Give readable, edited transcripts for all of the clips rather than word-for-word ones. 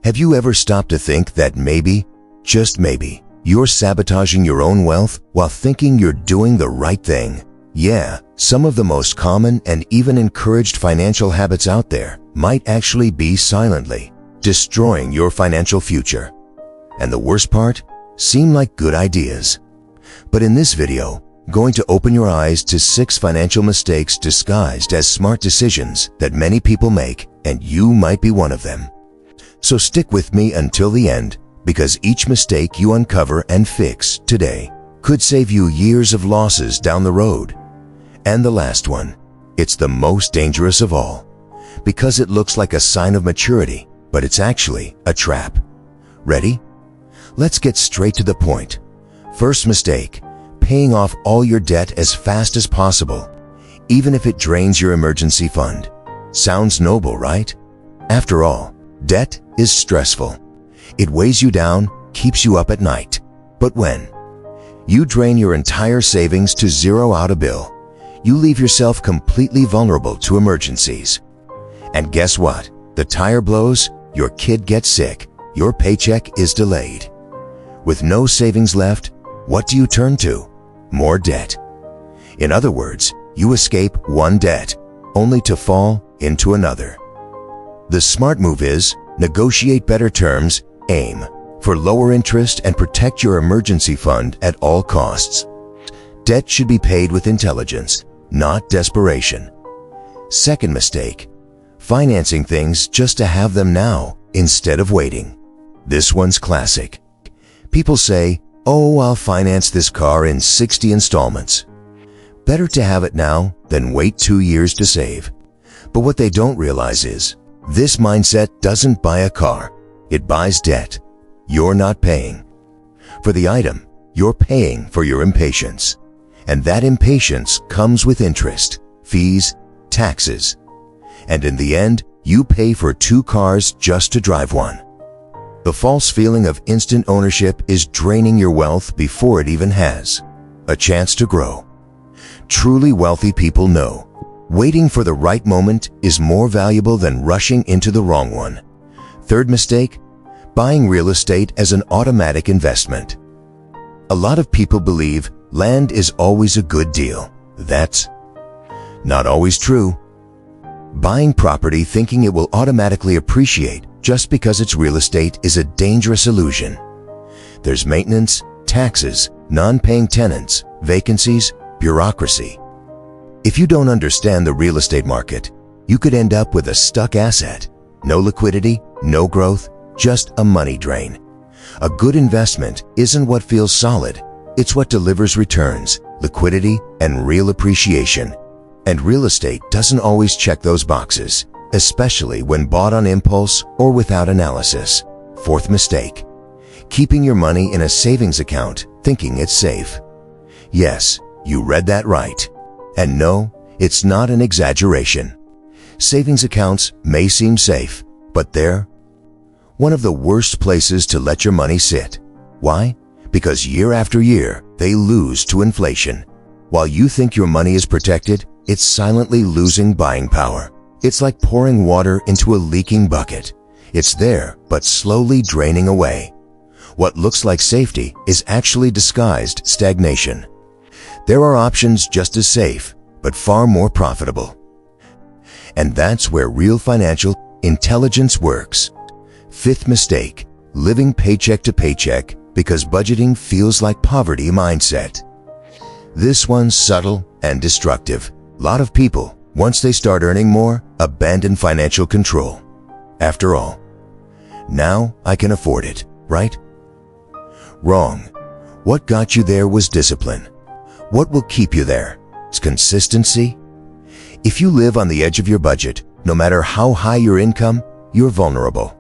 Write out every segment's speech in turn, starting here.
Have you ever stopped to think that maybe, just maybe, you're sabotaging your own wealth while thinking you're doing the right thing? Yeah, some of the most common and even encouraged financial habits out there might actually be silently destroying your financial future. And the worst part, seem like good ideas. But in this video, going to open your eyes to 6 financial mistakes disguised as smart decisions that many people make, and you might be one of them. So stick with me until the end, because each mistake you uncover and fix today could save you years of losses down the road. And the last one, it's the most dangerous of all, because it looks like a sign of maturity, but it's actually a trap. Ready? Let's get straight to the point. First mistake, paying off all your debt as fast as possible, even if it drains your emergency fund. Sounds noble, right? After all, debt is stressful. It weighs you down, keeps you up at night. But when you drain your entire savings to zero out a bill, you leave yourself completely vulnerable to emergencies. And guess what? The tire blows, your kid gets sick, your paycheck is delayed. With no savings left, what do you turn to? More debt. In other words, you escape one debt, only to fall into another. The smart move is negotiate better terms, aim for lower interest, and protect your emergency fund at all costs. Debt should be paid with intelligence, not desperation. Second mistake, financing things just to have them now instead of waiting. This one's classic. People say, "Oh, I'll finance this car in 60 installments." Better to have it now than wait 2 years to save. But what they don't realize is, this mindset doesn't buy a car, it buys debt. You're not paying for the item, you're paying for your impatience. And that impatience comes with interest, fees, taxes. And in the end, you pay for 2 cars just to drive one. The false feeling of instant ownership is draining your wealth before it even has a chance to grow. Truly wealthy people know waiting for the right moment is more valuable than rushing into the wrong one. Third mistake, buying real estate as an automatic investment. A lot of people believe land is always a good deal. That's not always true. Buying property thinking it will automatically appreciate just because it's real estate is a dangerous illusion. There's maintenance, taxes, non-paying tenants, vacancies, bureaucracy. If you don't understand the real estate market, you could end up with a stuck asset. No liquidity, no growth, just a money drain. A good investment isn't what feels solid, it's what delivers returns, liquidity, and real appreciation. And real estate doesn't always check those boxes, especially when bought on impulse or without analysis. Fourth mistake, keeping your money in a savings account thinking it's safe. Yes, you read that right. And no, it's not an exaggeration. Savings accounts may seem safe, but they're one of the worst places to let your money sit. Why? Because year after year, they lose to inflation. While you think your money is protected, it's silently losing buying power. It's like pouring water into a leaking bucket. It's there, but slowly draining away. What looks like safety is actually disguised stagnation. There are options just as safe, but far more profitable. And that's where real financial intelligence works. Fifth mistake, living paycheck to paycheck because budgeting feels like poverty mindset. This one's subtle and destructive. A lot of people, once they start earning more, abandon financial control. After all, now I can afford it, right? Wrong. What got you there was discipline. What will keep you there? It's consistency. If you live on the edge of your budget, no matter how high your income, you're vulnerable.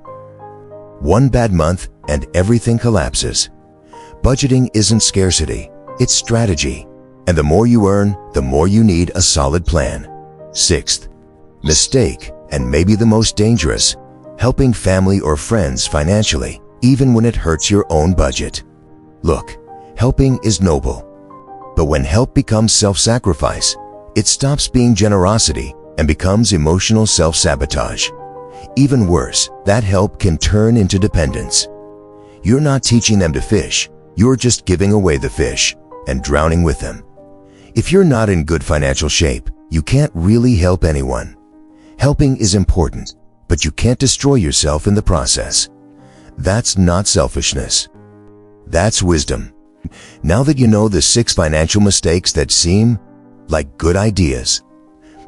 One bad month and everything collapses. Budgeting isn't scarcity, it's strategy. And the more you earn, the more you need a solid plan. Sixth mistake, and maybe the most dangerous, helping family or friends financially, even when it hurts your own budget. Look, helping is noble. But when help becomes self-sacrifice, it stops being generosity and becomes emotional self-sabotage. Even worse, that help can turn into dependence. You're not teaching them to fish, you're just giving away the fish and drowning with them. If you're not in good financial shape, you can't really help anyone. Helping is important, but you can't destroy yourself in the process. That's not selfishness. That's wisdom. Now that you know the 6 financial mistakes that seem like good ideas,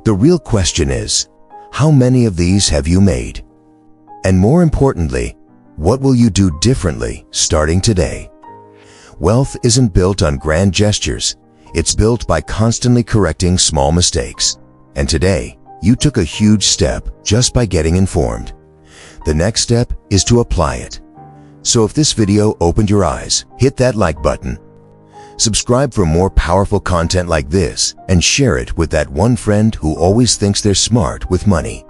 the real question is, how many of these have you made? And more importantly, what will you do differently starting today? Wealth isn't built on grand gestures. It's built by constantly correcting small mistakes. And today, you took a huge step just by getting informed. The next step is to apply it. So if this video opened your eyes, hit that like button. Subscribe for more powerful content like this and share it with that one friend who always thinks they're smart with money,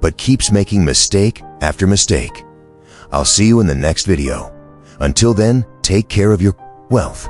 but keeps making mistake after mistake. I'll see you in the next video. Until then, take care of your wealth.